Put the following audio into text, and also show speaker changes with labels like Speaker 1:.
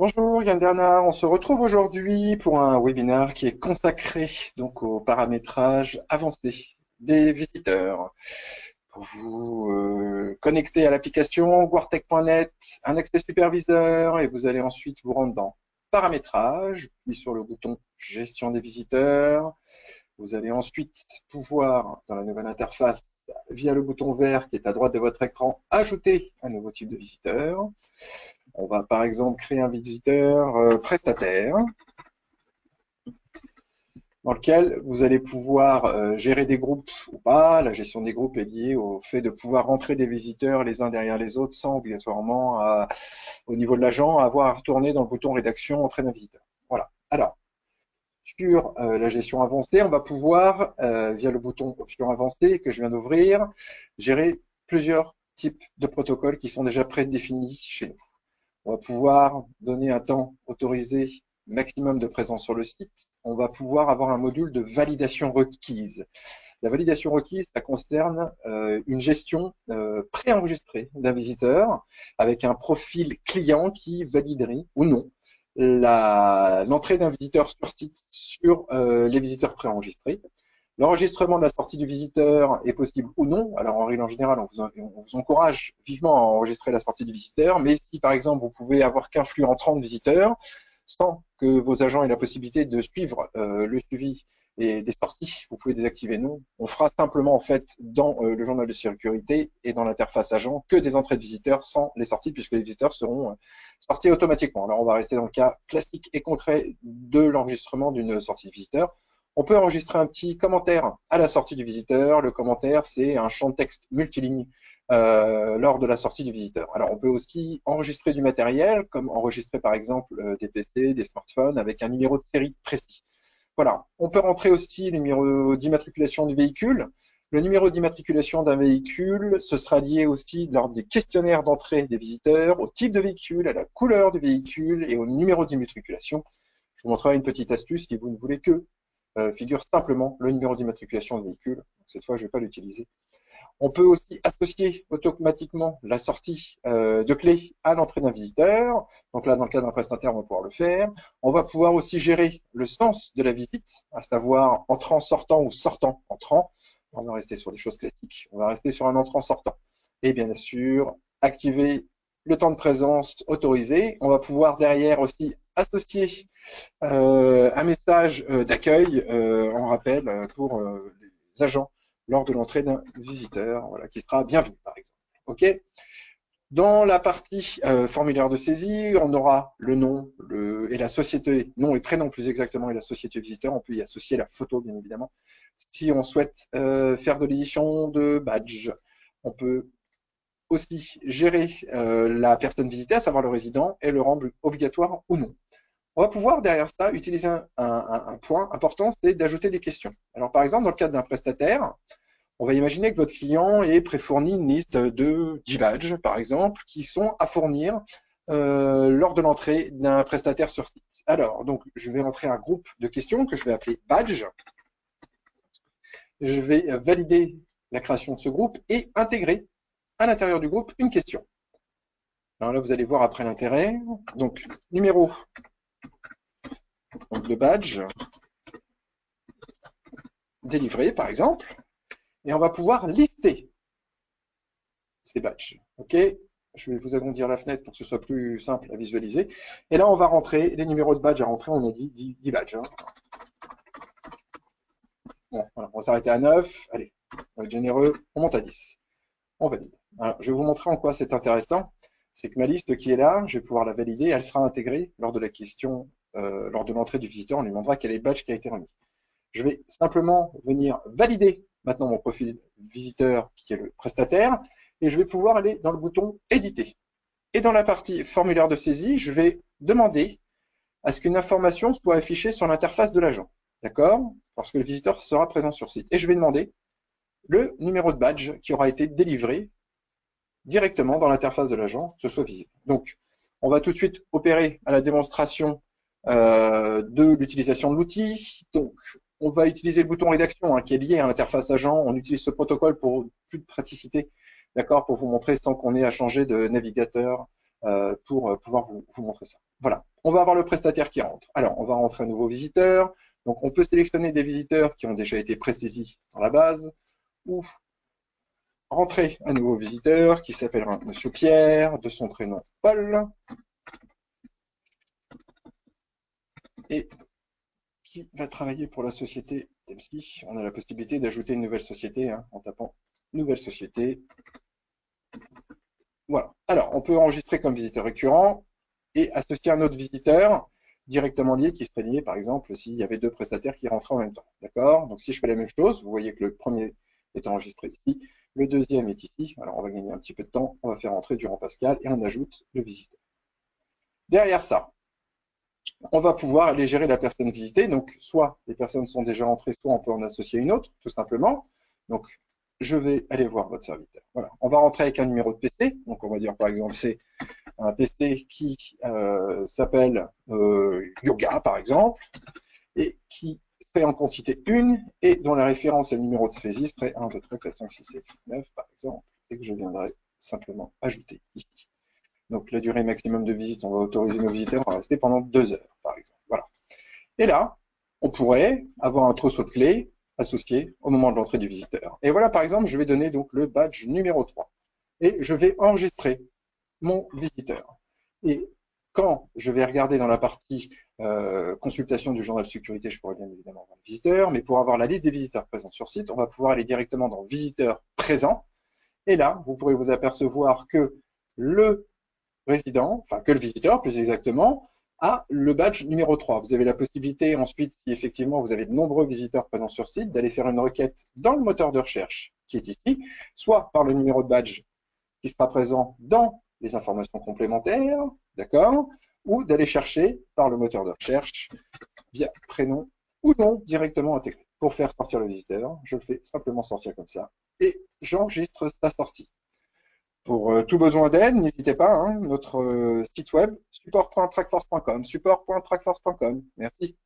Speaker 1: Bonjour Yann Bernard, on se retrouve aujourd'hui pour un webinaire qui est consacré donc au paramétrage avancé des visiteurs. Pour vous connecter à l'application guartech.net, un accès superviseur et vous allez ensuite vous rendre dans paramétrage, puis sur le bouton gestion des visiteurs. Vous allez ensuite pouvoir, dans la nouvelle interface, via le bouton vert qui est à droite de votre écran, ajouter un nouveau type de visiteur. On va par exemple créer un visiteur prestataire dans lequel vous allez pouvoir gérer des groupes ou pas. La gestion des groupes est liée au fait de pouvoir rentrer des visiteurs les uns derrière les autres sans obligatoirement, au niveau de l'agent, avoir à retourner dans le bouton rédaction entrée d'un visiteur. Voilà. Alors, sur la gestion avancée, on va pouvoir, via le bouton option avancée que je viens d'ouvrir, gérer plusieurs types de protocoles qui sont déjà prédéfinis chez nous. On va pouvoir donner un temps autorisé maximum de présence sur le site. On va pouvoir avoir un module de validation requise. La validation requise, ça concerne une gestion préenregistrée d'un visiteur avec un profil client qui validerait ou non l'entrée d'un visiteur sur site sur les visiteurs préenregistrés. L'enregistrement de la sortie du visiteur est possible ou non. Alors, en règle générale, on vous encourage vivement à enregistrer la sortie du visiteur, mais si, par exemple, vous pouvez avoir qu'un flux entrant de visiteurs, sans que vos agents aient la possibilité de suivre le suivi et des sorties, vous pouvez désactiver non. On fera simplement, en fait, dans le journal de sécurité et dans l'interface agent, que des entrées de visiteurs sans les sorties, puisque les visiteurs seront sortis automatiquement. Alors, on va rester dans le cas classique et concret de l'enregistrement d'une sortie de visiteur. On peut enregistrer un petit commentaire à la sortie du visiteur. Le commentaire, c'est un champ de texte multiligne lors de la sortie du visiteur. Alors, on peut aussi enregistrer du matériel, comme enregistrer par exemple des PC, des smartphones, avec un numéro de série précis. Voilà. On peut rentrer aussi le numéro d'immatriculation du véhicule. Le numéro d'immatriculation d'un véhicule, ce sera lié aussi lors des questionnaires d'entrée des visiteurs, au type de véhicule, à la couleur du véhicule et au numéro d'immatriculation. Je vous montrerai une petite astuce si vous ne voulez que figure simplement le numéro d'immatriculation du véhicule. Donc, cette fois, je ne vais pas l'utiliser. On peut aussi associer automatiquement la sortie de clé à l'entrée d'un visiteur. Donc là, dans le cas d'un prestataire, on va pouvoir le faire. On va pouvoir aussi gérer le sens de la visite, à savoir entrant, sortant ou sortant, entrant. On va rester sur des choses classiques. On va rester sur un entrant, sortant. Et bien sûr, activer le temps de présence autorisé. On va pouvoir derrière aussi associer un message d'accueil en rappel pour les agents lors de l'entrée d'un visiteur, voilà, qui sera bienvenu, par exemple. OK. Dans la partie formulaire de saisie, on aura le nom et la société, nom et prénom plus exactement, et la société visiteur. On peut y associer la photo, bien évidemment. Si on souhaite faire de l'édition de badge, on peut aussi gérer la personne visitée, à savoir le résident, et le rendre obligatoire ou non. On va pouvoir, derrière ça, utiliser un point important, c'est d'ajouter des questions. Alors, par exemple, dans le cadre d'un prestataire, on va imaginer que votre client ait préfourni une liste de 10 badges, par exemple, qui sont à fournir lors de l'entrée d'un prestataire sur site. Alors, donc, je vais entrer un groupe de questions que je vais appeler badge. Je vais valider la création de ce groupe et intégrer à l'intérieur du groupe une question. Alors là, vous allez voir après l'intérêt. Donc, numéro de badge délivré, par exemple. Et on va pouvoir lister ces badges. OK? Je vais vous agrandir la fenêtre pour que ce soit plus simple à visualiser. Et là, on va rentrer les numéros de badges à rentrer. On a dit 10 badges. Hein. Bon, voilà, on va s'arrêter à 9. Allez, on va être généreux. On monte à 10. On valide. Alors, je vais vous montrer en quoi c'est intéressant. C'est que ma liste qui est là, je vais pouvoir la valider. Elle sera intégrée lors de la question, lors de l'entrée du visiteur. On lui demandera quel est le badge qui a été remis. Je vais simplement venir valider maintenant mon profil visiteur qui est le prestataire et je vais pouvoir aller dans le bouton éditer. Et dans la partie formulaire de saisie, je vais demander à ce qu'une information soit affichée sur l'interface de l'agent. D'accord? Lorsque le visiteur sera présent sur site. Et je vais demander le numéro de badge qui aura été délivré directement dans l'interface de l'agent, que ce soit visible. Donc, on va tout de suite opérer à la démonstration de l'utilisation de l'outil. Donc, on va utiliser le bouton rédaction qui est lié à l'interface agent. On utilise ce protocole pour plus de praticité, d'accord, pour vous montrer sans qu'on ait à changer de navigateur pour pouvoir vous montrer ça. Voilà, on va avoir le prestataire qui rentre. Alors, on va rentrer un nouveau visiteur. Donc, on peut sélectionner des visiteurs qui ont déjà été pré-saisis dans la base ou rentrer un nouveau visiteur qui s'appellera Monsieur Pierre, de son prénom Paul, et qui va travailler pour la société Temsky. On a la possibilité d'ajouter une nouvelle société en tapant nouvelle société. Voilà. Alors, on peut enregistrer comme visiteur récurrent et associer un autre visiteur directement lié qui serait lié, par exemple, s'il y avait deux prestataires qui rentraient en même temps. D'accord? Donc, si je fais la même chose, vous voyez que le premier est enregistré ici, le deuxième est ici. Alors, on va gagner un petit peu de temps. On va faire entrer Durand Pascal et on ajoute le visiteur. Derrière ça, on va pouvoir aller gérer la personne visitée. Donc, soit les personnes sont déjà entrées, soit on peut en associer une autre, tout simplement. Donc, je vais aller voir votre serviteur. Voilà. On va rentrer avec un numéro de PC. Donc, on va dire, par exemple, c'est un PC qui s'appelle Yoga, par exemple, et qui serait en quantité 1 et dont la référence et le numéro de saisie serait 1, 2, 3, 4, 5, 6, 7, 8, 9, par exemple, et que je viendrai simplement ajouter ici. Donc, la durée maximum de visite, on va autoriser nos visiteurs à rester pendant 2 heures, par exemple. Voilà. Et là, on pourrait avoir un trousseau de clés associé au moment de l'entrée du visiteur. Et voilà, par exemple, je vais donner donc le badge numéro 3. Et je vais enregistrer mon visiteur. Et quand je vais regarder dans la partie consultation du journal de sécurité, je pourrais bien évidemment voir le visiteur, mais pour avoir la liste des visiteurs présents sur site, on va pouvoir aller directement dans visiteurs présents. Et là, vous pourrez vous apercevoir que le résident, enfin que le visiteur plus exactement, a le badge numéro 3. Vous avez la possibilité ensuite, si effectivement vous avez de nombreux visiteurs présents sur site, d'aller faire une requête dans le moteur de recherche qui est ici, soit par le numéro de badge qui sera présent dans les informations complémentaires, d'accord, ou d'aller chercher par le moteur de recherche via prénom ou nom directement intégré. Pour faire sortir le visiteur, je le fais simplement sortir comme ça et j'enregistre sa sortie. Pour tout besoin d'aide, n'hésitez pas, notre site web support.trackforce.com, support.trackforce.com. Merci.